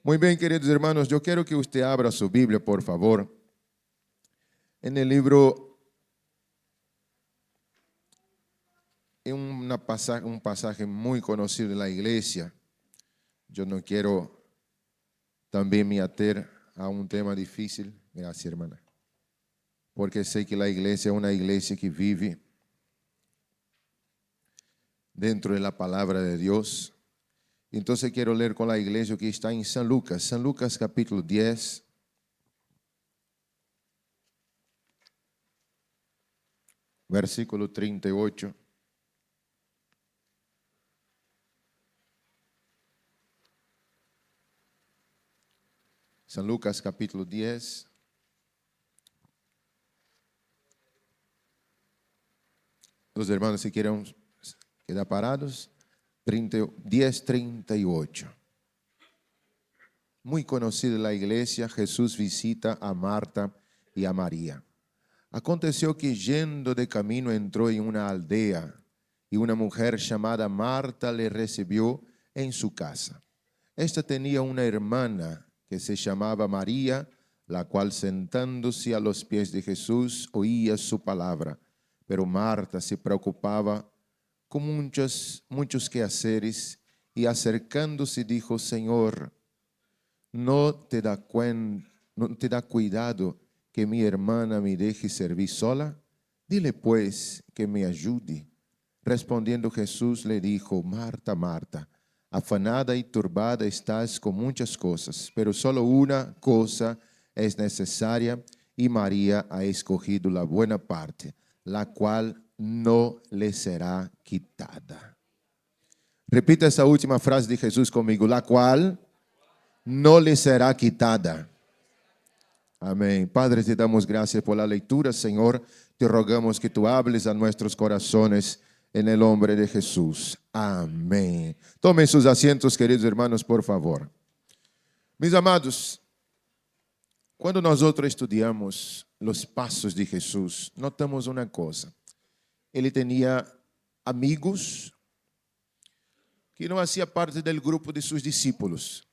Muy bien, queridos hermanos, yo quiero que usted abra su Biblia, por favor, en el libro, en un pasaje muy conocido de la iglesia. Yo no quiero también me ater a un tema difícil, gracias hermana, porque sé que la iglesia es una iglesia que vive dentro de la palabra de Dios. Entonces quiero leer con la iglesia que está en San Lucas capítulo 10, versículo 38. San Lucas capítulo 10. Los hermanos, si quieren quedar parados, 10:38. Muy conocida la iglesia, Jesús visita a Marta y a María. Aconteció que yendo de camino entró en una aldea y una mujer llamada Marta le recibió en su casa. Esta tenía una hermana que se llamaba María, la cual sentándose a los pies de Jesús oía su palabra. Pero Marta se preocupaba con muchos quehaceres y acercándose dijo: Señor, ¿no te da cuidado que mi hermana me deje servir sola? Dile pues que me ayude. Respondiendo Jesús le dijo: Marta, Marta, afanada y turbada estás con muchas cosas, pero solo una cosa es necesaria, y María ha escogido la buena parte, la cual no le será quitada. Repita esa última frase de Jesús conmigo: la cual no le será quitada. Amén. Padre, te damos gracias por la lectura, Señor. Te rogamos que tú hables a nuestros corazones en el nombre de Jesús. Amén. Tomen sus asientos, queridos hermanos, por favor. Mis amados, quando nós estudamos os passos de Jesus, notamos uma coisa. Ele tinha amigos que não fazia parte do grupo de seus discípulos.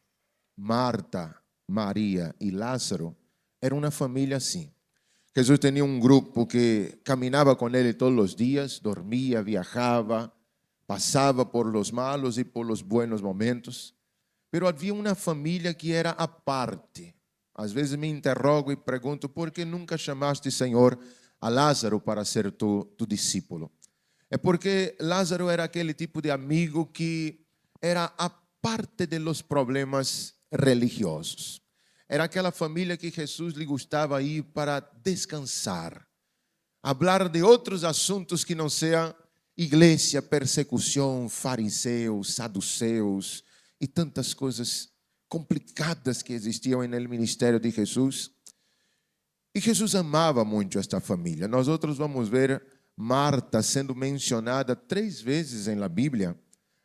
Marta, Maria e Lázaro era uma família assim. Jesus tinha um grupo que caminhava com ele todos os dias, dormia, viajava, passava por los malos e por los buenos momentos. Pero havia uma família que era à parte. Às vezes me interrogo e pergunto: por que nunca chamaste, Senhor, a Lázaro para ser tu discípulo? É porque Lázaro era aquele tipo de amigo que era a parte de los problemas religiosos. Era aquela família que Jesus lhe gostava ir para descansar, falar de outros assuntos que não sejam igreja, persecução, fariseus, saduceus e tantas coisas complicadas que existiam no ministério de Jesus. E Jesus amava muito esta família. Nós outros vamos ver Marta sendo mencionada 3 vezes na Bíblia.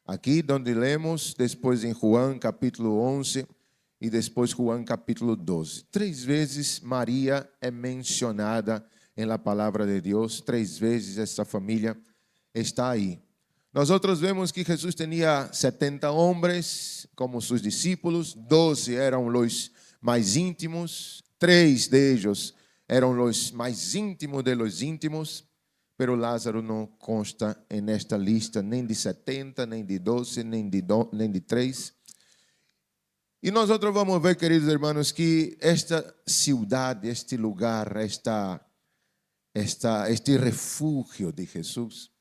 Aqui onde lemos, depois em João capítulo 11 e depois João capítulo 12. 3 vezes Maria é mencionada na palavra de Deus. 3 vezes esta família está aí. Nós outros vemos que Jesus tinha 70 homens como seus discípulos. 12 eram os mais íntimos. 3 deles eram os mais íntimos de los íntimos. Pero Lázaro não consta nesta lista nem de 70, nem de 12, nem de 3. E nós outros vamos ver, queridos irmãos, que esta cidade, este lugar, este refúgio de Jesus,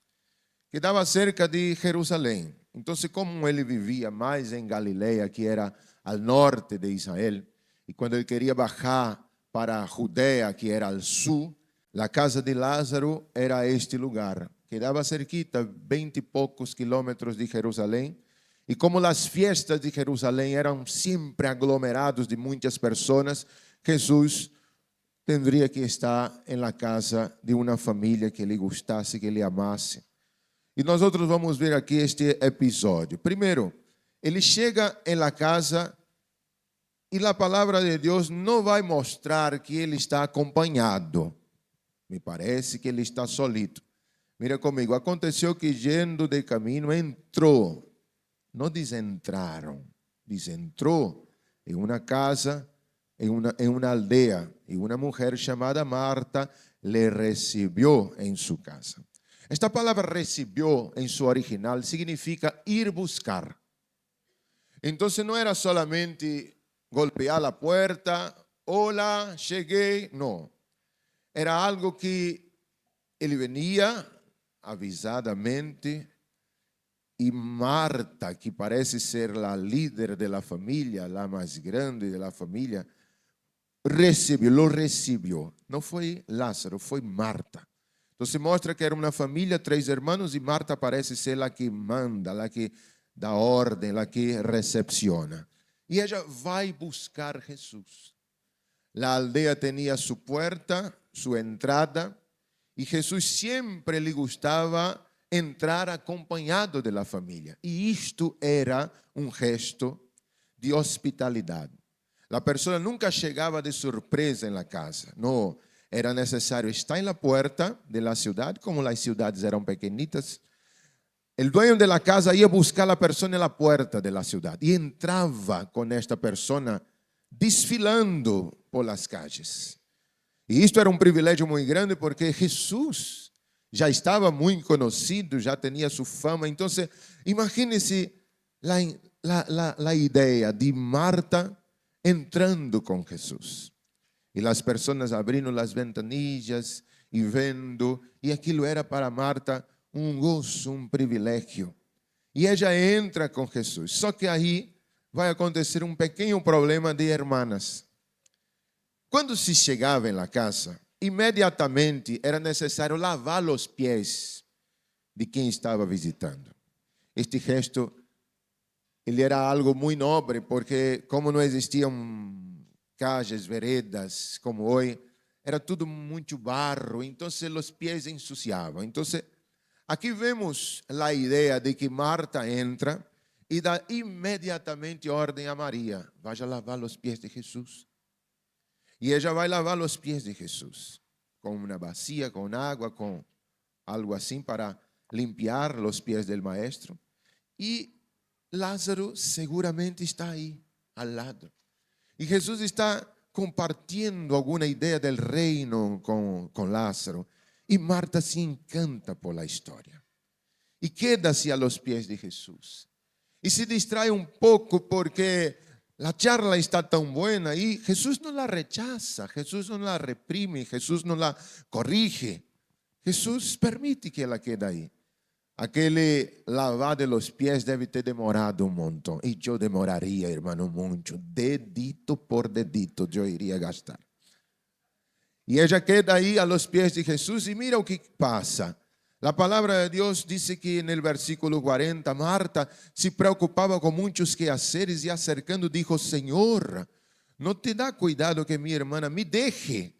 quedava cerca de Jerusalém. Então, como ele vivia mais em Galileia, que era ao norte de Israel, e quando ele queria bajar para a Judéia, que era ao sul, a casa de Lázaro era este lugar. Quedava cerquita, 20 e poucos quilômetros de Jerusalém. E como as fiestas de Jerusalém eram sempre aglomerados de muitas pessoas, Jesus teria que estar na casa de uma família que lhe gostasse, que lhe amasse. E nós outros vamos ver aqui este episódio. Primeiro, ele chega na casa e a palavra de Deus não vai mostrar que ele está acompanhado. Me parece que ele está solito. Mira comigo, aconteceu que yendo de caminho entrou. Não diz entraram, diz entrou en una casa, en una aldea, y una mujer llamada Marta le recibió en su casa. Esta palabra recibió en su original significa ir buscar. Entonces no era solamente golpear la puerta, hola, llegué, no. Era algo que él venía avisadamente y Marta, que parece ser la líder de la familia, la más grande de la familia, lo recibió. No fue Lázaro, fue Marta. Entonces muestra que era una familia, 3 hermanos, y Marta parece ser la que manda, la que da orden, la que recepciona. Y ella va a buscar a Jesús. La aldea tenía su puerta, su entrada, y Jesús siempre le gustaba entrar acompañado de la familia. Y esto era un gesto de hospitalidad. La persona nunca llegaba de sorpresa en la casa. No, era necesario estar en la puerta de la ciudad, como las ciudades eran pequeñitas. El dueño de la casa ia buscar a la persona en la puerta de la ciudad y entraba con esta persona desfilando por las calles. Y esto era un privilegio muy grande porque Jesús ya estaba muy conocido, ya tenía su fama. Entonces, imagínense la idea de Marta entrando con Jesús. Y las personas abriendo las ventanillas y viendo. Y aquilo era para Marta um gozo, um privilégio. E ela entra com Jesus. Só que aí vai acontecer um pequeno problema de hermanas. Quando se chegava na casa, imediatamente era necessário lavar os pés de quem estava visitando. Este gesto, ele era algo muito nobre, porque como não existiam calles, veredas como hoje, era tudo muito barro, então os pés ensuciavam. Então, aqui vemos a ideia de que Marta entra e dá imediatamente ordem a Maria: vaya a lavar os pés de Jesus. E ela vai lavar os pés de Jesus com uma bacia, com água, com algo assim para limpiar os pés do maestro. E Lázaro seguramente está aí, ao lado. E Jesus está compartindo alguma ideia do reino com Lázaro. E Marta se encanta por la história. E queda-se a los pés de Jesus. E se distrai um pouco porque a charla está tão buena e Jesus não la rechaza, Jesus não la reprime, Jesus não la corrige. Jesus permite que ela quede aí. Aquele lavar de los pies deve ter demorado um montão. E eu demoraria, irmão, muito. Dedito por dedito eu iria gastar. E ela queda aí a los pies de Jesus e mira o que passa. A palavra de Deus diz que no versículo 40, Marta se preocupava com muitos quehaceres e acercando dijo: Senhor, não te dá cuidado que minha irmã me deje.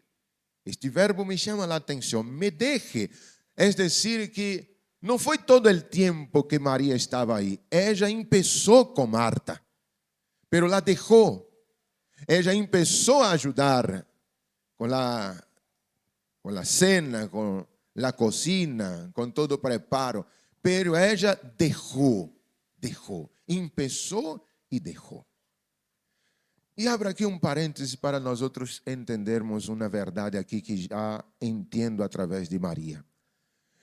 Este verbo me chama a atenção, me deje. É decir, que não foi todo o tempo que Maria estava aí. Ela começou com Marta, pero la dejó. Ela começou a ajudar con la cena, con la cocina, con todo preparo. Pero ella dejó, empezó y dejó. E abro aqui um parêntese para nós outros entendermos uma verdade aqui que já entendo através de Maria.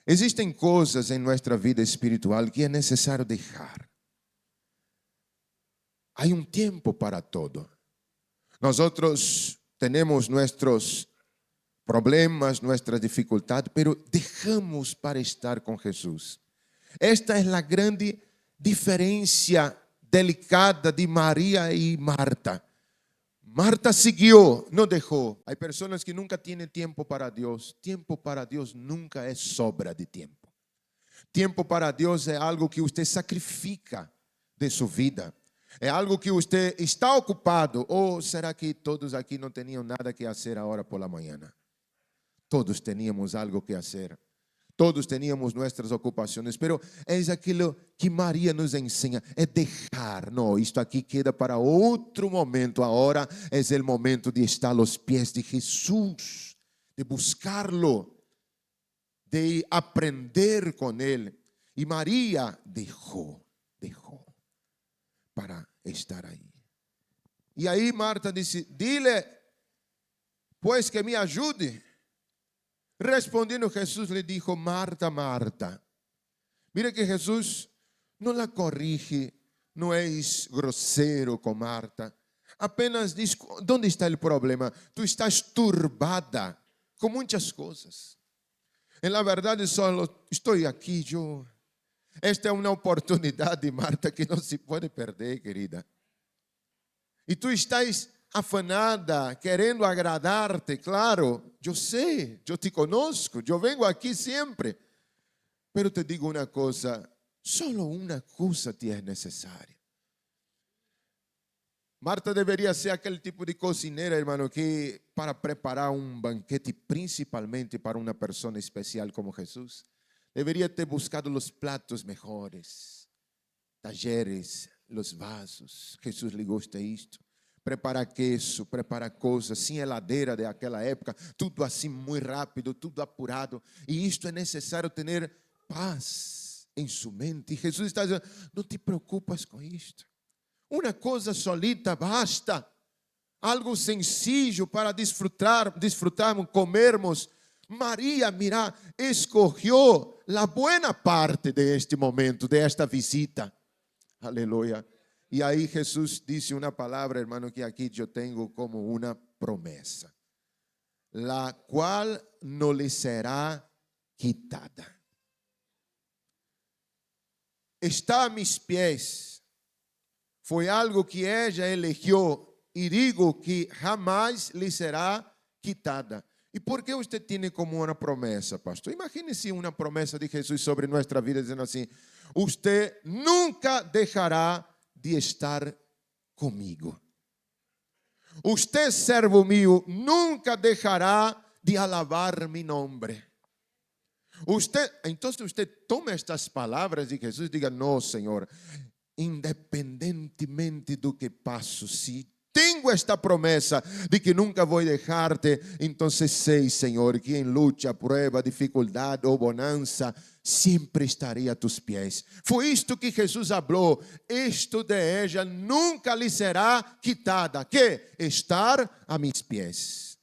Existem coisas em nossa vida espiritual que é necessário deixar. Há um tempo para todo. Nós outros temos nossos problemas, nossas dificuldades, pero deixamos para estar com Jesus. Esta é a grande diferença delicada de Maria e Marta. Marta seguiu, não deixou. Há pessoas que nunca têm tempo para Deus. Tempo para Deus nunca é sobra de tempo. Tempo para Deus é algo que você sacrifica de sua vida. É algo que você está ocupado. Ou será que todos aqui não tinham nada que fazer agora por la manhã? Todos teníamos algo que fazer. Todos teníamos nossas ocupações. Pero é aquilo que Maria nos ensina. É deixar. Não, isto aqui queda para outro momento. Agora é o momento de estar aos pés de Jesus. De buscá-lo. De aprender com Ele. E Maria deixou para estar aí. E aí Marta disse, dile, pues que me ajude. Respondiendo Jesús le dijo, Marta, Marta. Mire que Jesús no la corrige, no es grosero con Marta. Apenas diz, ¿dónde está el problema? Tú estás turbada con muchas cosas. En la verdad, solo estoy aquí yo. Esta es una oportunidad de Marta que no se puede perder, querida. Y tú estás afanada, querendo agradarte, claro, yo sé, yo te conozco, yo vengo aquí siempre. Pero te digo una cosa, solo una cosa te es necesaria. Marta deveria ser aquele tipo de cozinheira, hermano, que para preparar um banquete, principalmente para uma pessoa especial como Jesus, deveria ter buscado os pratos melhores, talheres, os vasos. Jesus lhe gosta disto. Preparar queso, preparar coisas, sem heladeira daquela época, tudo assim muito rápido, tudo apurado. E isto é necessário ter paz em sua mente. E Jesus está dizendo, não te preocupas com isto. Uma coisa solita basta. Algo sencillo para disfrutarmos, comermos. Maria, mira, escogió la buena parte de este momento, de esta visita. Aleluya. E aí Jesus disse uma palavra, hermano, que aqui eu tenho como uma promessa, la qual no lhe será quitada. Está a mis pés. Foi algo que ela elegeu e digo que jamais lhe será quitada. E por que você tem como uma promessa, pastor? Imagine-se uma promessa de Jesus sobre nossa vida, dizendo assim, você nunca deixará de estar comigo. Você, servo mío, nunca deixará de alabar mi nombre. Então você toma estas palavras de Jesus e diga, não, Senhor, independentemente do que passo, se tenho esta promessa de que nunca vou deixar-te, então sei, Senhor, que em luta, prueba, dificuldade ou bonança, sempre estarei a tus pés. Foi isto que Jesus falou, isto de ella nunca lhe será quitada, que estar a mis pés.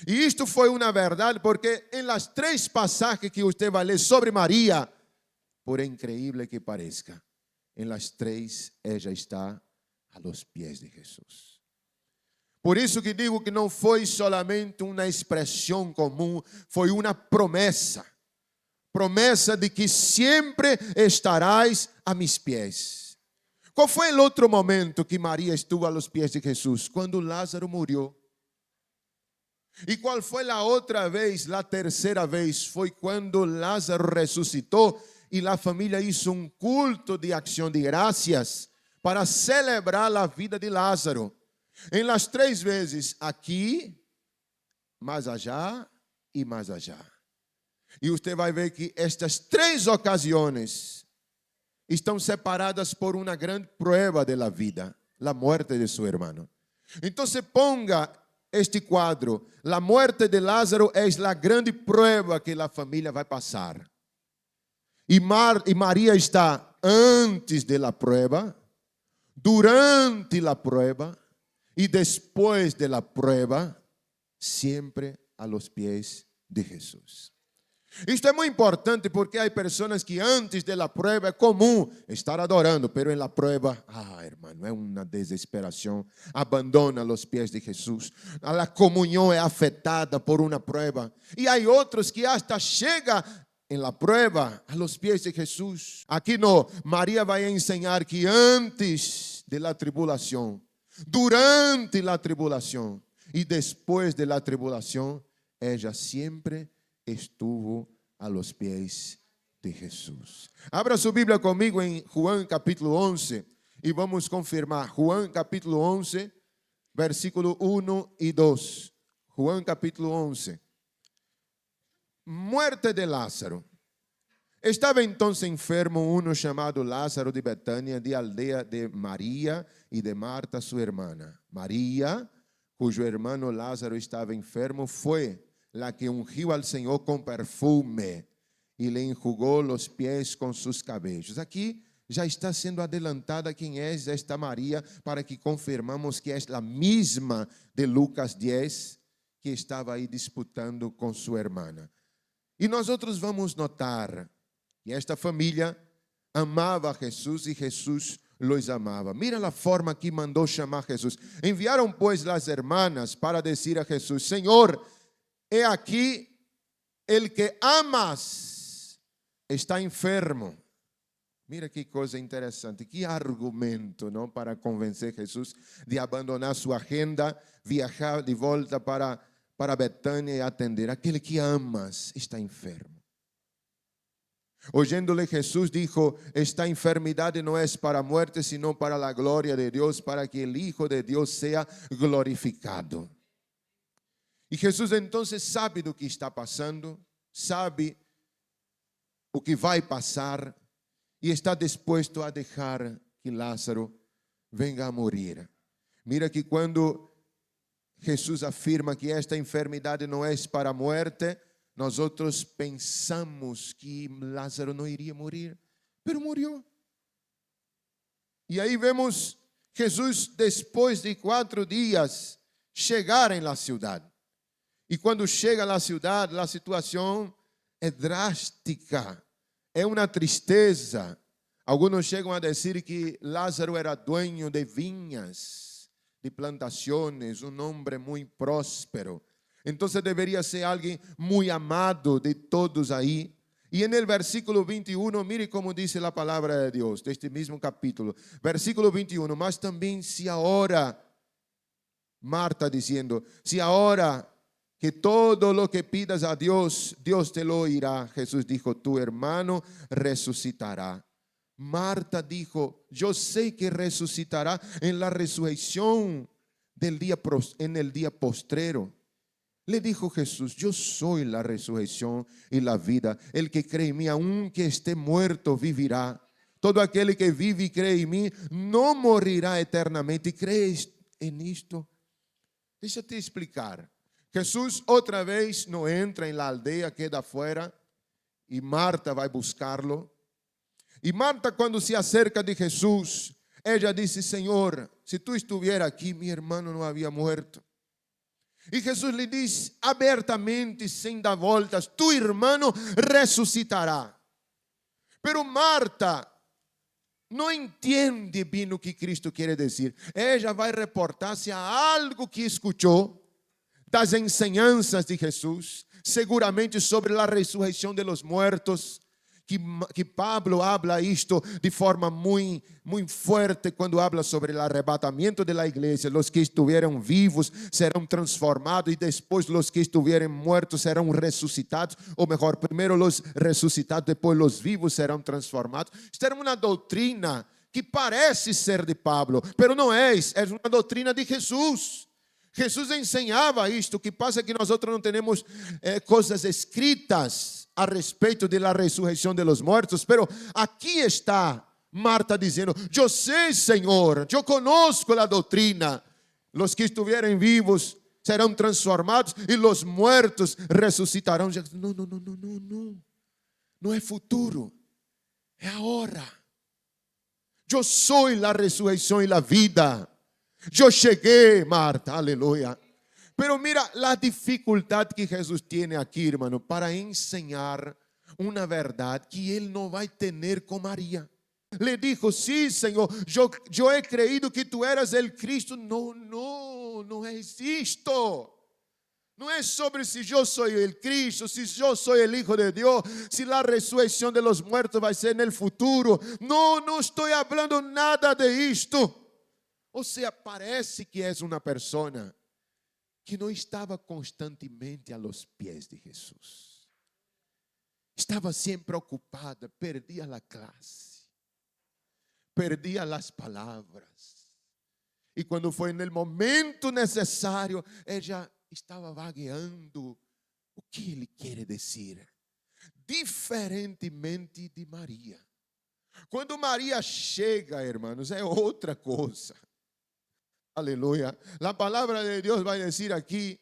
E isto foi uma verdade, porque em las 3 passagens que você vai ler sobre Maria, por increíble que pareça, em las 3 ella está a los pés de Jesus. Por isso que digo que não foi solamente uma expressão comum, foi uma promessa. Promessa de que sempre estarás a mis pés. Qual foi o outro momento que Maria estuvo a los pés de Jesus? Quando Lázaro morreu. E qual foi a outra vez, a terceira vez? Foi quando Lázaro ressuscitou e a família hizo um culto de ação de graças para celebrar a vida de Lázaro. Em las 3 vezes, aqui, mais allá e mais allá. E você vai ver que estas 3 ocasiões estão separadas por uma grande prueba de la vida, a morte de seu irmão. Então, se ponga este quadro, a morte de Lázaro é a grande prueba que a família vai passar. E Maria está antes da prueba, durante a prueba e depois da prueba, sempre a los pés de Jesus. Isto é muito importante porque há pessoas que antes da prueba é comum estar adorando, pero en la prueba, hermano, é uma desesperação, abandona os pés de Jesus. A comunhão é afetada por uma prueba. E há outros que hasta chega en la prueba a los pés de Jesus. Aqui no, Maria vai ensinar que antes da tribulação, durante a tribulação e depois da tribulação, ela sempre estuvo a los pés de Jesus. Abra sua Bíblia comigo em João capítulo 11 e vamos confirmar. João capítulo 11, versículo 1 e 2. João capítulo 11. Muerte de Lázaro. Estava então enfermo um chamado Lázaro de Betânia, de aldeia de Maria e de Marta, sua irmã. Maria, cujo irmão Lázaro estava enfermo, foi la que ungiu al Senhor com perfume e lhe enjugou os pés com seus cabelos. Aqui já está sendo adelantada quem é esta Maria, para que confirmamos que é a mesma de Lucas 10, que estava aí disputando com sua irmã. E nós outros vamos notar que esta família amava a Jesus e Jesus los amava. Mira a forma que mandou chamar Jesus. Enviaram, pois, as hermanas para dizer a Jesus: Senhor, he aqui el que amas está enfermo. Mira que coisa interessante, que argumento, não, para convencer Jesus de abandonar sua agenda, viajar de volta para Betânia e atender. Aquele que amas está enfermo. Oyéndole Jesús dijo: esta enfermedad no es para muerte, sino para la gloria de Dios, para que el Hijo de Dios sea glorificado. E Jesus entonces sabe do que está passando, sabe o que vai passar, e está disposto a deixar que Lázaro venga a morir. Mira que quando Jesus afirma que esta enfermidade não é para a morte, nós outros pensamos que Lázaro não iria morrer, pero morreu. E aí vemos Jesus, depois de 4 dias, chegar em la cidade. E quando chega na cidade, a situação é drástica, é uma tristeza. Alguns chegam a dizer que Lázaro era dueño de vinhas, de plantações, um homem muito próspero. Então deveria ser alguém muito amado de todos aí. E no versículo 21, mire como diz a palavra de Deus, deste mesmo capítulo. Versículo 21, mas também se agora, Marta dizendo, se agora que todo lo que pidas a Dios, Dios te lo irá. Jesús dijo, tu hermano resucitará. Marta dijo, yo sé que resucitará en la resurrección en el día postrero. Le dijo Jesús, yo soy la resurrección y la vida. El que cree en mí, aunque esté muerto, vivirá. Todo aquel que vive y cree en mí, no morirá eternamente. ¿Crees en esto? Deixa-te explicar. Jesús outra vez não entra em la aldeia, queda fora, e Marta vai buscá-lo. E Marta, quando se acerca de Jesus, ela disse, Senhor, se tu estiver aqui, meu irmão não havia morto. E Jesus lhe diz abertamente, sem dar voltas, tu irmão ressuscitará. Pero Marta não entende bem o que Cristo quer dizer. Ela vai reportar-se a algo que escutou das enseñanças de Jesus, seguramente sobre a ressurreição de los muertos, que Pablo habla isto de forma muito forte quando habla sobre o arrebatamento de la igreja. Los que estiveram vivos serão transformados e depois los que estiverem mortos serão ressuscitados, ou melhor, primeiro los ressuscitados, depois los vivos serão transformados. Esta era uma doutrina que parece ser de Pablo, pero não é uma doutrina de Jesus. Jesus ensinava isto. O que passa é que nós outros não temos coisas escritas a respeito da ressurreição de los muertos, pero aqui está Marta dizendo, eu sei, Senhor, eu conosco a doutrina, os que estiverem vivos serão transformados e os muertos ressuscitarão. Não é futuro, é agora. Eu sou a ressurreição e a vida. Eu cheguei, Marta, aleluia. Pero mira a dificuldade que Jesus tem aqui, irmão, para ensinar uma verdade que ele não vai ter com Maria. Le dijo, sí, Senhor, eu he creído que tu eras el Cristo. Não é isto. Não é sobre se eu sou o Cristo, se eu sou o Hijo de Deus, se a ressurreição de los muertos vai ser no futuro. Não estou falando nada de isto. Ou seja, parece que és uma pessoa que não estava constantemente a los pés de Jesus. Estava sempre ocupada, perdia a classe, perdia as palavras. E quando foi no momento necessário, ela estava vagueando. O que ele quer dizer? Diferentemente de Maria. Quando Maria chega, irmãos, é outra coisa. Aleluia. A palavra de Deus vai dizer aqui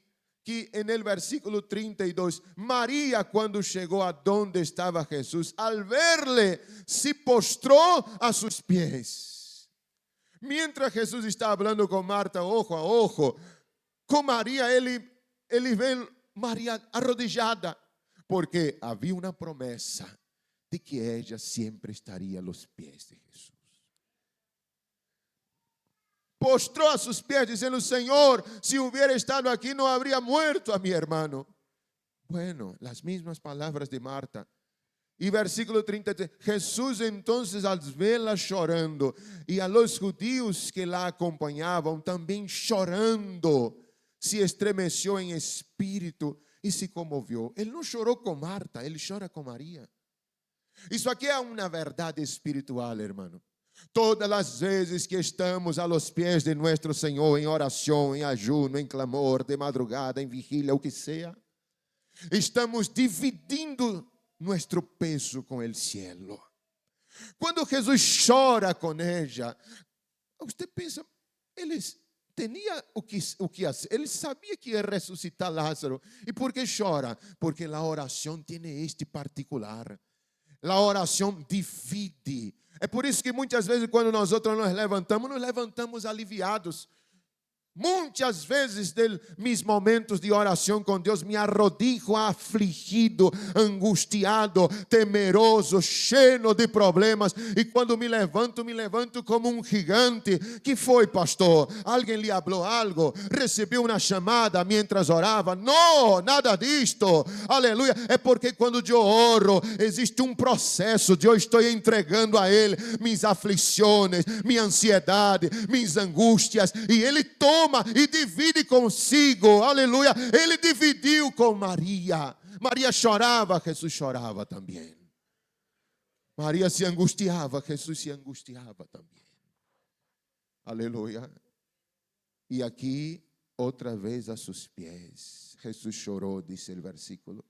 que en el versículo 32, María cuando llegó a donde estaba Jesús, al verle, se postró a sus pies. Mientras Jesús está hablando con Marta, ojo a ojo, com Maria, ele vê Maria arrodillada, porque havia uma promessa de que ela sempre estaria aos pés de Jesus. Postrou a seus pés, dizendo: Senhor, se hubiera estado aqui, não habría muerto a mi hermano. Bueno, las mismas palabras de Marta. E versículo 33, Jesús entonces al verla chorando, e a los judíos que la acompanhavam também chorando, se estremeció em espírito e se comovió. Ele não chorou com Marta, ele chora com Maria. Isso aqui é uma verdade espiritual, hermano. Todas as vezes que estamos a los pés de nuestro Senhor, em oração, em ajuno, em clamor, de madrugada, em vigília, o que seja, estamos dividindo nuestro peso com o cielo. Quando Jesus chora com ela, você pensa, ele tinha o que fazer, ele sabia que ia ressuscitar Lázaro. E por que chora? Porque a oração tem este particular. A oração divide. É por isso que muitas vezes quando nós nos levantamos aliviados. Muitas vezes de mis momentos de oração com Deus me arrodillo afligido, angustiado, temeroso, cheio de problemas. E quando me levanto como um gigante. Que foi, pastor? Alguém lhe falou algo? Recebeu uma chamada mientras orava? Não, nada disto. Aleluia. É porque quando eu oro, existe um processo. Eu estou entregando a Ele minhas aflições, minha ansiedade, minhas angústias. E Ele toma e divide consigo, aleluia. Ele dividiu com Maria. Maria chorava, Jesus chorava também. Maria se angustiava, Jesus se angustiava também. Aleluia. E aqui, outra vez a seus pés, Jesus chorou, disse o versículo.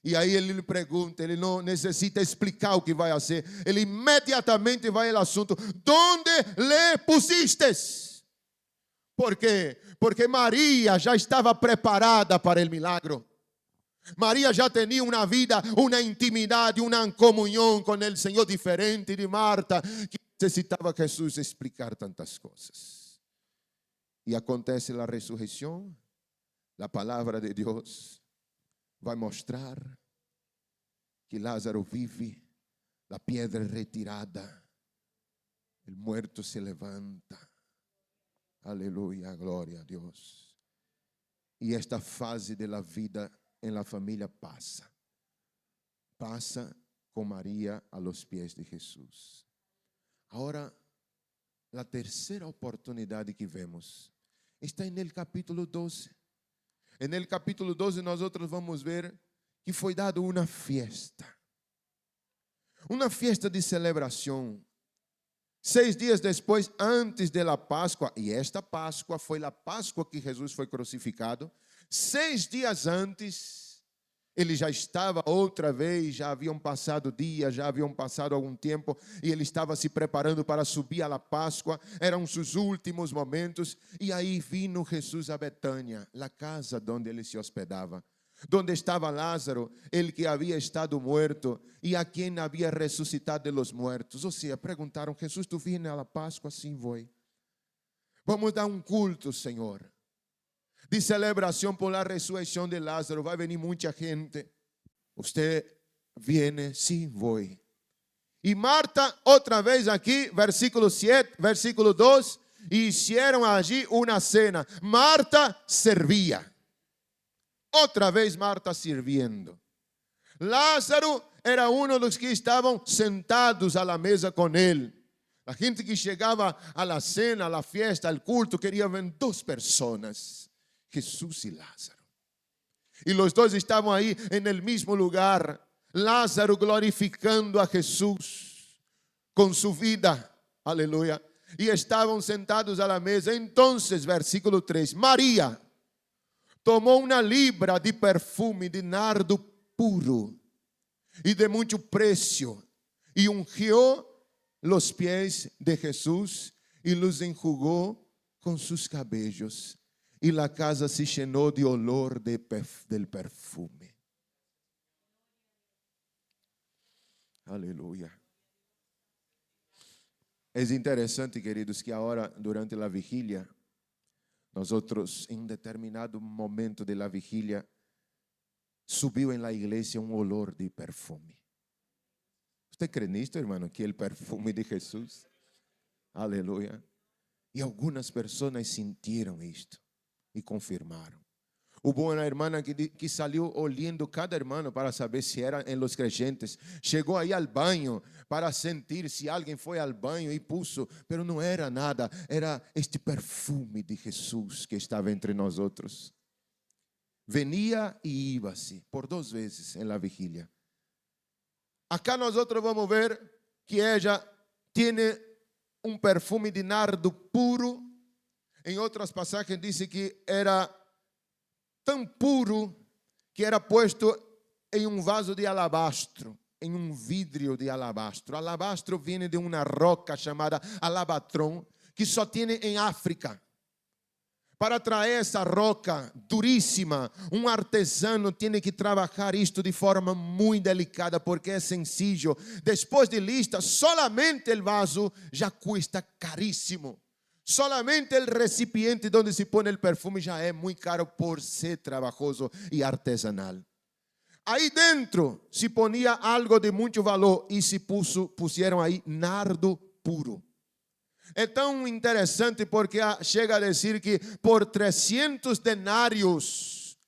E aí ele lhe pergunta, ele não necessita explicar o que vai fazer. Ele imediatamente vai ao assunto: ¿Dónde le pusistes? ¿Por quê? Porque Maria já estava preparada para o milagro. Maria já tinha uma vida, uma intimidade, uma comunhão com o Senhor diferente de Marta, que necessitava Jesus explicar tantas coisas. E acontece a ressurreição, a palavra de Deus vai mostrar que Lázaro vive, a pedra retirada, o muerto se levanta. Aleluya, gloria a Dios. Y esta fase de la vida en la familia pasa con María a los pies de Jesús. Ahora, la tercera oportunidad que vemos está en el capítulo 12. En el capítulo 12 nosotros vamos ver que foi dado uma fiesta de celebração. 6 dias depois, antes da Páscoa, e esta Páscoa foi a Páscoa que Jesus foi crucificado. 6 dias antes, ele já estava outra vez, já haviam passado dias, já haviam passado algum tempo, e ele estava se preparando para subir à Páscoa. Eram seus últimos momentos, e aí vino Jesus a Betânia, a casa onde ele se hospedava. Donde estava Lázaro, el que havia estado muerto e a quem havia ressuscitado de los muertos. Ou seja, perguntaram: Jesus, tu vienes a la Páscoa? Sim, vou. Vamos dar um culto, Senhor, de celebração por la ressurreição de Lázaro. Vai venir muita gente. Você viene? Sim, vou. E Marta, outra vez aqui, versículo 7, versículo 2, hicieron allí uma cena. Marta servia. Outra vez Marta sirviendo. Lázaro era um dos que estavam sentados à la mesa com ele. A gente que chegava à la cena, à la fiesta, al culto, queria ver 2 pessoas, Jesús e Lázaro. E os dois estavam aí en el mismo lugar. Lázaro glorificando a Jesús com sua vida. Aleluia. E estavam sentados à la mesa. Então, versículo 3, Maria tomou uma libra de perfume de nardo puro e de muito preço, e ungiu os pés de Jesus e los enjugou com seus cabelos. y la casa se llenó de olor del perfume. Aleluya. Es interesante, queridos, que ahora durante la vigilia, nosotros en un determinado momento de la vigilia, subiu en la iglesia un olor de perfume. ¿Usted cree en esto, hermano? Que el perfume de Jesús. Aleluya. Y algunas personas sintieron esto y confirmaron. Hubo una hermana que salió oliendo cada hermano para saber si eran en los creyentes. Llegó ahí al baño para sentir si alguien fue al baño y puso, pero no era nada. Era este perfume de Jesús que estaba entre nosotros. Venía y íbase por 2 veces en la vigilia. Acá nosotros vamos a ver que ella tiene un perfume de nardo puro. En otras pasajes dice que era tan puro que era puesto em um vaso de alabastro, em um vidrio de alabastro. Alabastro vem de uma roca chamada alabatron, que só tem em África. Para trazer essa roca duríssima, um artesano tem que trabalhar isto de forma muito delicada, porque é sencillo. Depois de lista, solamente o vaso já custa caríssimo. Solamente el recipiente donde se pone el perfume ya es muy caro por ser trabajoso y artesanal. Ahí dentro se ponía algo de mucho valor y se pusieron ahí nardo puro. É tão interessante porque chega a dizer que por 300 denários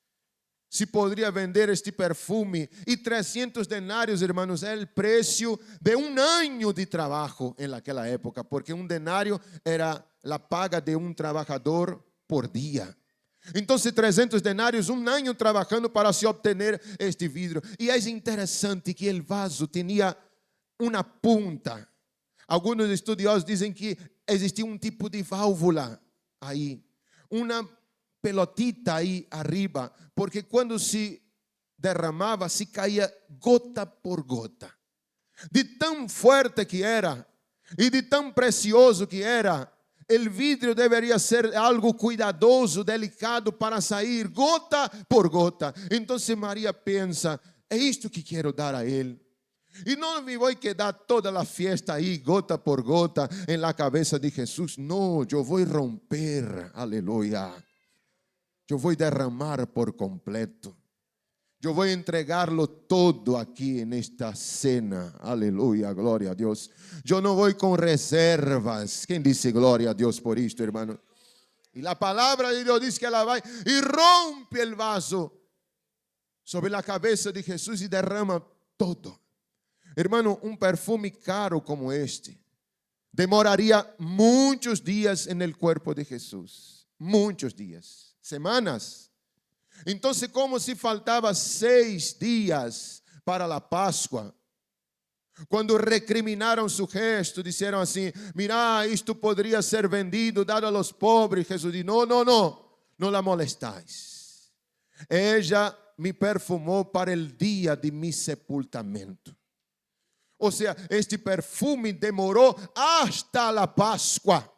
se poderia vender este perfume. E 300 denários, irmãos, é o preço de um ano de trabalho naquela época, porque um denário era a paga de um trabalhador por dia. Então, 300 denários, um ano trabalhando para se obter este vidro. E é interessante que o vaso tinha uma punta. Alguns estudiosos dizem que existia um tipo de válvula aí, uma pelotita aí arriba, porque quando se derramava, se caía gota por gota. De tão forte que era e de tão precioso que era, o vidro deveria ser algo cuidadoso, delicado para sair gota por gota. Então Maria pensa, é isto que quero dar a ele. E não me vou quedar toda a fiesta aí, gota por gota, em la cabeça de Jesus. Não, eu vou romper, aleluia. Eu vou derramar por completo. Eu vou entregar-lo todo aqui nesta cena. Aleluia, glória a Deus. Eu não vou com reservas. Quem disse glória a Deus por isto, irmão? E a palavra de Deus diz que ela vai e rompe o vaso sobre a cabeça de Jesus e derrama todo. Hermano, um perfume caro como este demoraria muitos dias no corpo de Jesus. Muitos dias. Semanas. Então, como se faltava 6 dias para a Páscoa, quando recriminaram seu gesto, disseram assim: mira, isto poderia ser vendido, dado a los pobres. Jesus disse: não la molestais. Ella me perfumou para o dia de mi sepultamento. Ou seja, este perfume demorou hasta a Páscoa.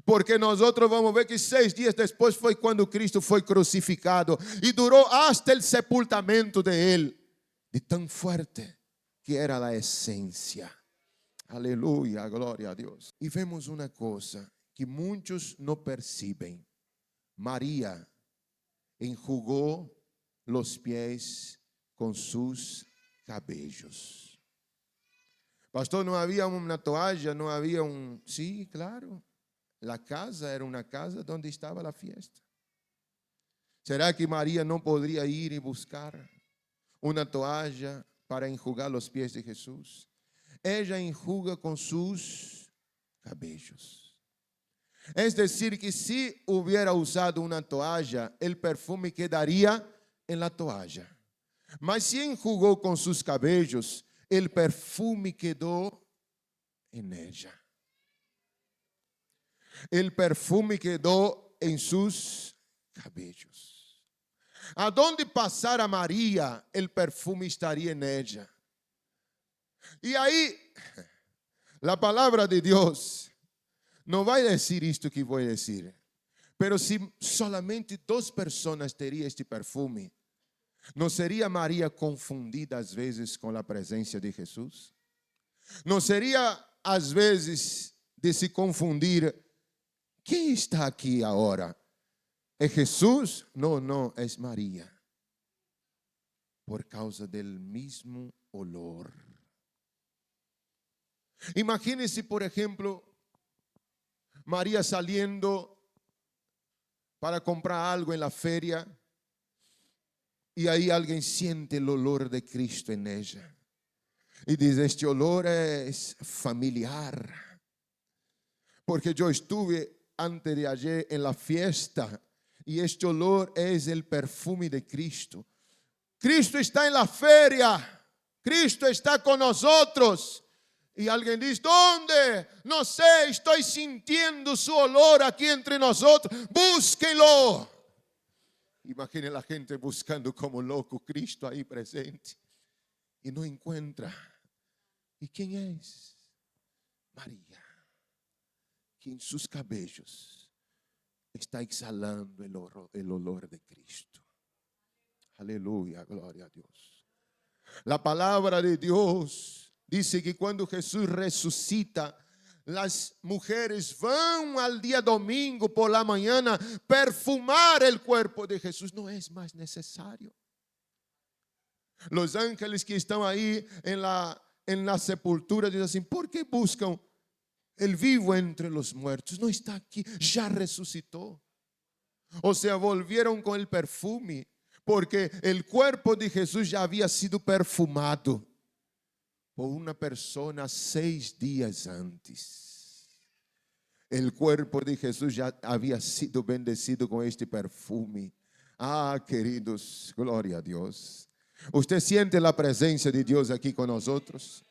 Porque nós vamos ver que 6 dias depois foi quando Cristo foi crucificado. E durou hasta o sepultamento de Ele. De tão forte que era a essência. Aleluia, glória a Deus. E vemos uma coisa que muitos não percebem. Maria enjugou os pés com seus cabelos. Pastor, não havia uma toalha, não havia um... Sim, claro. A casa era uma casa onde estava a fiesta. Será que Maria não poderia ir e buscar uma toalha para enjugar os pés de Jesus? Ela enjuga com seus cabelos. É decir, que se hubiera usado uma toalha, o perfume quedaria em la toalha. Mas se enjugou com seus cabelos, o perfume quedou em ella. O perfume quedou em seus cabelos. Aonde passara Maria, o perfume estaria em ella. E aí, a palavra de Deus não vai dizer isto que vou dizer. Pero si solamente 2 personas teriam este perfume, ¿no sería María confundida às vezes com a presença de Jesus? ¿No seria às vezes de se confundir? ¿Quién está aquí ahora? ¿Es Jesús? No, no, es María. Por causa del mismo olor. Imagínense, por ejemplo, María saliendo para comprar algo en la feria y ahí alguien siente el olor de Cristo en ella. Y dice, este olor es familiar. Porque yo estuve antes de ayer en la fiesta y este olor es el perfume de Cristo. Cristo está en la feria. Cristo está con nosotros. Y alguien dice, ¿dónde? No sé, estoy sintiendo su olor aquí entre nosotros. Búsquenlo. Imagine la gente buscando como loco Cristo ahí presente. Y no encuentra. ¿Y quién es? María. Que en sus cabellos está exhalando el olor de Cristo. Aleluya, gloria a Dios. La palabra de Dios dice que cuando Jesús resucita, las mujeres van al día domingo por la mañana perfumar el cuerpo de Jesús. No es más necesario. Los ángeles que están ahí en la sepultura dicen así, ¿por qué buscan el vivo entre los muertos? No está aquí, ya resucitó. O sea, volvieron con el perfume, porque el cuerpo de Jesús ya había sido perfumado por una persona 6 días antes. El cuerpo de Jesús ya había sido bendecido con este perfume. Ah, queridos, gloria a Dios. ¿Usted siente la presencia de Dios aquí con nosotros?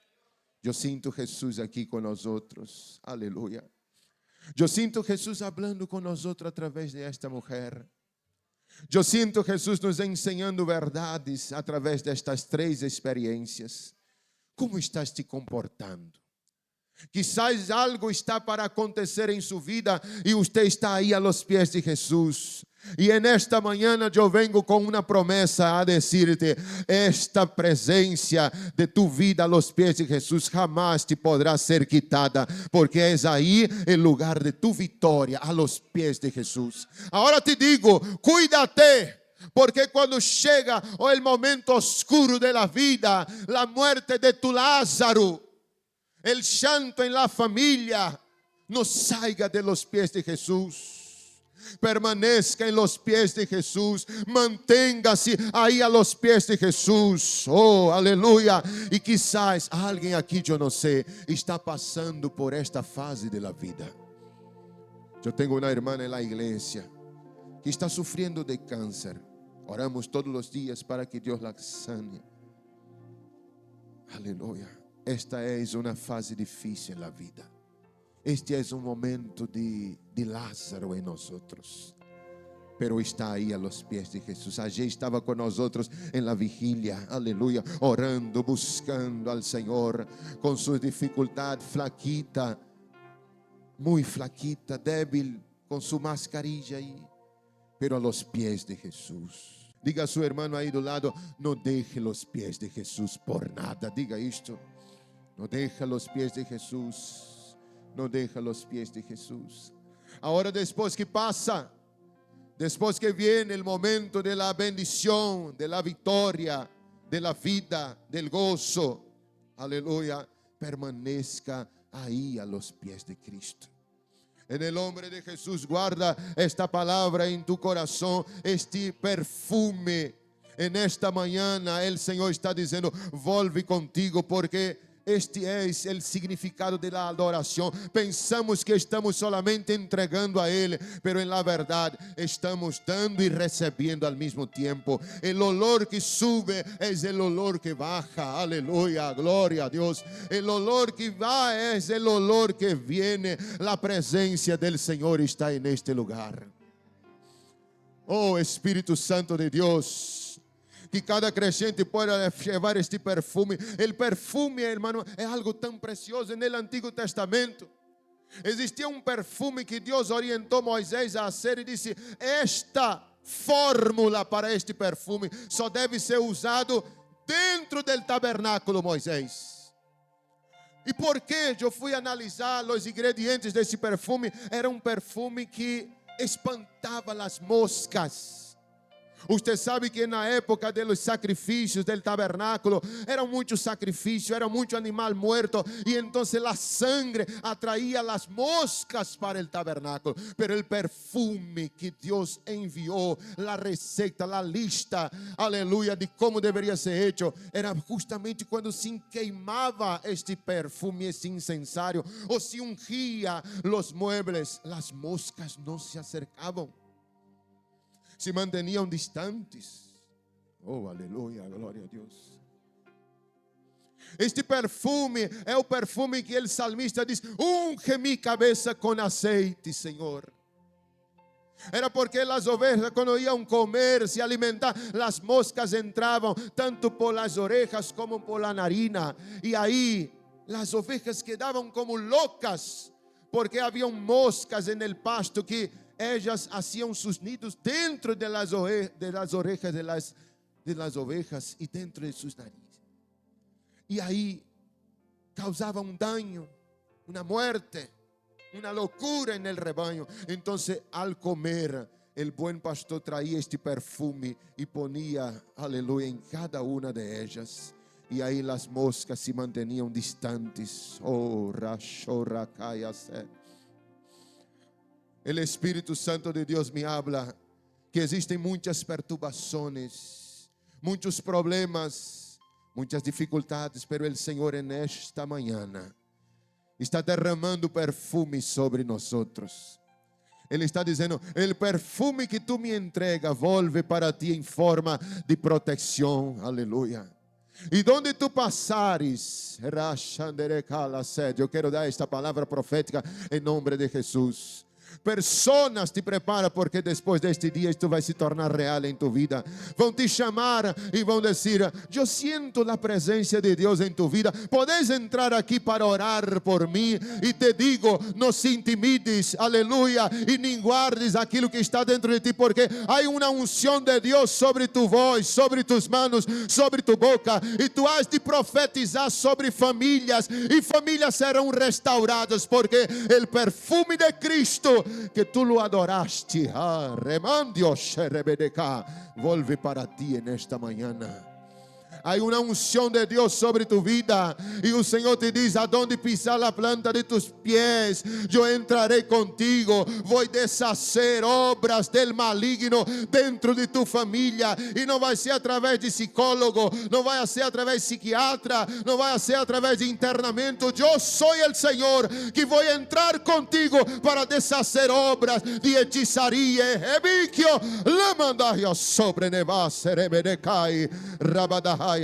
Yo siento Jesús aquí con nosotros. Aleluya. Yo siento Jesús hablando con nosotros a través de esta mujer. Yo siento Jesús nos enseñando verdades a través de estas 3 experiencias. ¿Cómo estás te comportando? Quizás algo está para acontecer en su vida y usted está ahí a los pies de Jesús. Y en esta mañana yo vengo con una promesa a decirte, esta presencia de tu vida a los pies de Jesús jamás te podrá ser quitada, porque es ahí el lugar de tu victoria, a los pies de Jesús. Ahora te digo, cuídate. Porque cuando llega el momento oscuro de la vida, la muerte de tu Lázaro, el llanto en la familia, no salga de los pies de Jesús. Permanezca en los pies de Jesús. Manténgase ahí a los pies de Jesús. Oh, aleluya. Y quizás alguien aquí, yo no sé, está pasando por esta fase de la vida. Yo tengo una hermana en la iglesia que está sufriendo de cáncer. Oramos todos los días para que Dios la sane. Aleluya. Esta es una fase difícil en la vida. Este es un momento de Lázaro en nosotros. Pero está ahí a los pies de Jesús. Ayer estaba con nosotros en la vigilia. Aleluya. Orando, buscando al Señor. Con su dificultad, flaquita. Muy flaquita, débil. Con su mascarilla ahí. Pero a los pies de Jesús. Diga a su hermano ahí do lado, no deje los pies de Jesús por nada. Diga esto. No deja los pies de Jesús. No deja los pies de Jesús. Ahora después que pasa, después que viene el momento de la bendición, de la victoria, de la vida, del gozo, aleluya, permanezca ahí a los pies de Cristo. En el nombre de Jesús, guarda esta palabra en tu corazón, este perfume. En esta mañana el Señor está diciendo, vuelve contigo, porque este es el significado de la adoración. Pensamos que estamos solamente entregando a Él, pero en la verdad estamos dando y recibiendo al mismo tiempo. El olor que sube es el olor que baja. Aleluya, gloria a Dios. El olor que va es el olor que viene. La presencia del Señor está en este lugar. Oh Espíritu Santo de Dios, que cada creyente pueda llevar este perfume. El perfume, hermano, es algo tan precioso en el Antiguo Testamento. Existia um perfume que Deus orientou Moisés a fazer e disse: esta fórmula para este perfume só deve ser usado dentro do tabernáculo, Moisés. E por que eu fui analisar os ingredientes desse perfume? Era um perfume que espantava as moscas. Usted sabe que na época de los sacrificios del tabernáculo, eran muchos sacrificios, era mucho animal muerto, y entonces la sangre atraía las moscas para el tabernáculo. Pero el perfume que Dios envió, la receta, la lista, aleluya, de cómo debería ser hecho, era justamente cuando se queimaba este perfume, este incensario, o se ungía los muebles, las moscas no se acercaban, se mantenían distantes. Oh, aleluya, gloria a Dios. Este perfume é o perfume que o salmista diz: unge mi cabeça com aceite, Senhor. Era porque as ovelhas, quando iam comer, se alimentar, as moscas entravam tanto por las orejas como por la narina. E aí, as ovelhas quedavam como loucas, porque haviam moscas en el pasto que ellas hacían sus nidos dentro de las orejas de las ovejas y dentro de sus narices. Y ahí causaba un daño, una muerte, una locura en el rebaño. Entonces, al comer, el buen pastor traía este perfume y ponía, aleluya, en cada una de ellas. Y ahí las moscas se mantenían distantes. Oh, Rashorakayase. El Espíritu Santo de Dios me habla que existen muchas perturbaciones, muchos problemas, muchas dificultades, pero el Señor en esta mañana está derramando perfume sobre nosotros. Ele está dizendo: el perfume que tu me entrega volve para ti em forma de proteção. Aleluia. E donde tu passares, eu quero dar esta palavra profética em nome de Jesus. Personas te prepara, porque depois deste dia isto vai se tornar real em tu vida. Vão te chamar e vão dizer: eu sinto a presença de Deus em tu vida. Podes entrar aqui para orar por mim. E te digo, não se intimides, aleluia, e nem guardes aquilo que está dentro de ti, porque há uma unção de Deus sobre tu voz, sobre tus manos, sobre tu boca. E tu has de profetizar sobre famílias, e famílias serão restauradas, porque o perfume de Cristo que tu lo adoraste, volve para ti nesta manhã. Há uma unção de Deus sobre tu vida, e o Senhor te diz: aonde pisar a planta de tus pés, eu entrarei contigo. Vou deshacer obras del maligno dentro de tu família, e não vai ser através de psicólogo, não vai ser através de psiquiatra, não vai ser através de internamento. Eu sou o Senhor que vou entrar contigo para deshacer obras de hechizaria. Ebiquio, lemandario sobre nevaserebedecai, rabadahai.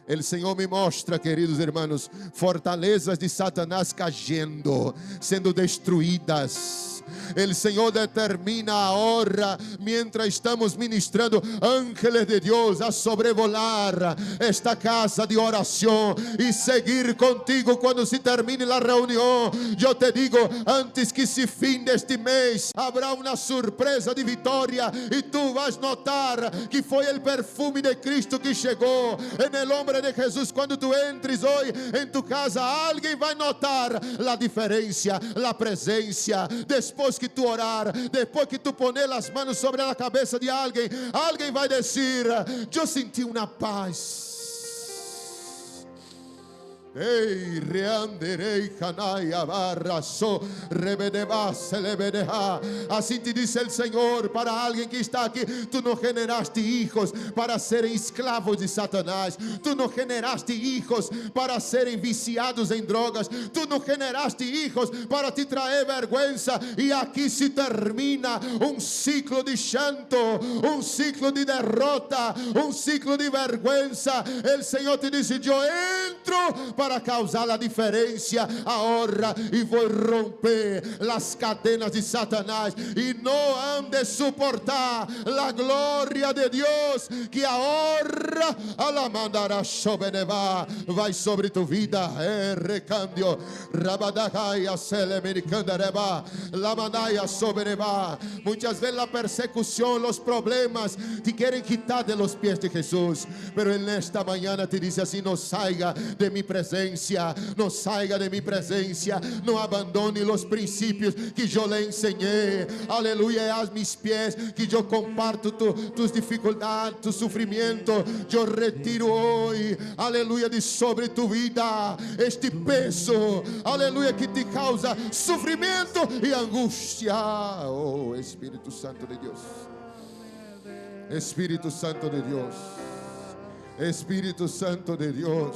El Senhor me mostra, queridos irmãos, fortalezas de Satanás cayendo, sendo destruídas. El Senhor determina a hora, mientras estamos ministrando, ángeles de Deus a sobrevolar esta casa de oração e seguir contigo quando se termine a reunião. Eu te digo, antes que se finde este mês, haverá uma surpresa de vitória, e tu vas notar que foi o perfume de Cristo que chegou. Em nome de Jesus, quando tu entres hoje em tu casa, alguém vai notar a diferença, a presença. Depois que tu orar, depois que tu poner as mãos sobre a cabeça de alguém, alguém vai dizer: eu senti uma paz. Ei, reanderei canaya barraso, rebedebase lebedeja. Assim te diz o Senhor para alguém que está aqui: tu não generaste hijos para serem escravos de Satanás, tu não generaste hijos para serem viciados em drogas, tu não generaste hijos para te trazer vergüenza. E aqui se termina um ciclo de chanto, um ciclo de derrota, um ciclo de vergüenza. O Senhor te diz: eu entro para para causar a diferença agora e vou romper as cadenas de Satanás e não han de suportar a glória de Deus que agora a la mandará sobre nevar vai sobre tu vida. Recambio rabadai a selemericanda la mandaya sobre nevar. Muitas vezes a persecução, os problemas te querem quitar de los pies de Jesús, pero en esta mañana te dice assim: não saia de mi presencia, não saia de mi presencia, não abandone los princípios que eu lhe enseñé. Aleluya, a mis pies que eu comparto tus dificuldades, tu sufrimiento. Eu retiro hoje, aleluya, de sobre tu vida este peso, aleluya, que te causa sofrimento e angústia. Oh, Espírito Santo de Deus, Espírito Santo de Deus, Espírito Santo de Deus,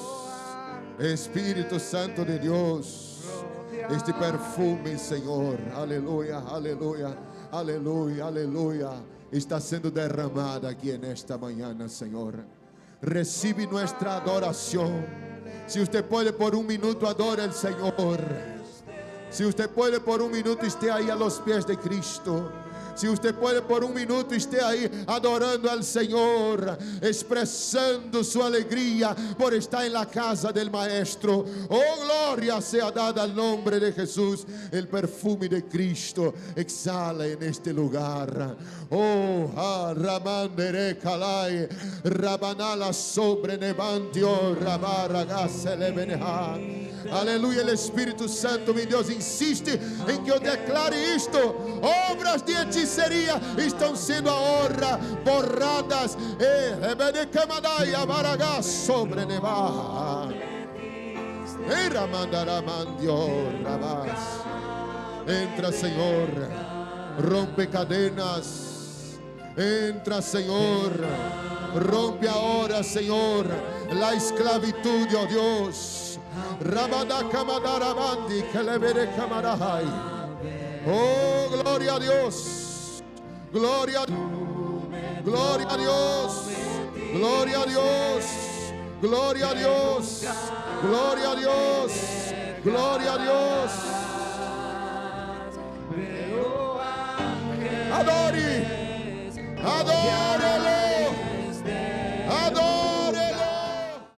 Espírito Santo de Deus, este perfume, Senhor, aleluia, aleluia, aleluia, aleluia, está sendo derramado aqui nesta manhã, Senhor. Recibe nuestra adoração. Se você pode por um minuto, adore ao Senhor. Se você pode por um minuto, esteja aí a los pies de Cristo. Se você pode por um minuto, esteja aí adorando ao Senhor, expressando sua alegria por estar em la casa del Maestro. Oh, glória sea dada al nombre de Jesús. El perfume de Cristo exhala en este lugar. Oh, ramandere calai, rabanala sobre nevantio, rabaragaselebneha. Aleluia, o Espírito Santo, meu Deus, insiste em que eu declare isto. Obras de hechiceria estão sendo agora borradas. Sobre nevar. Entra, Senhor, rompe cadenas. Entra, Senhor, rompe agora, Senhor, la esclavitud, oh Deus. Oh, gloria a Dios, gloria a Dios, gloria a Dios, gloria a Dios, gloria a Dios, gloria a Dios, gloria a Dios.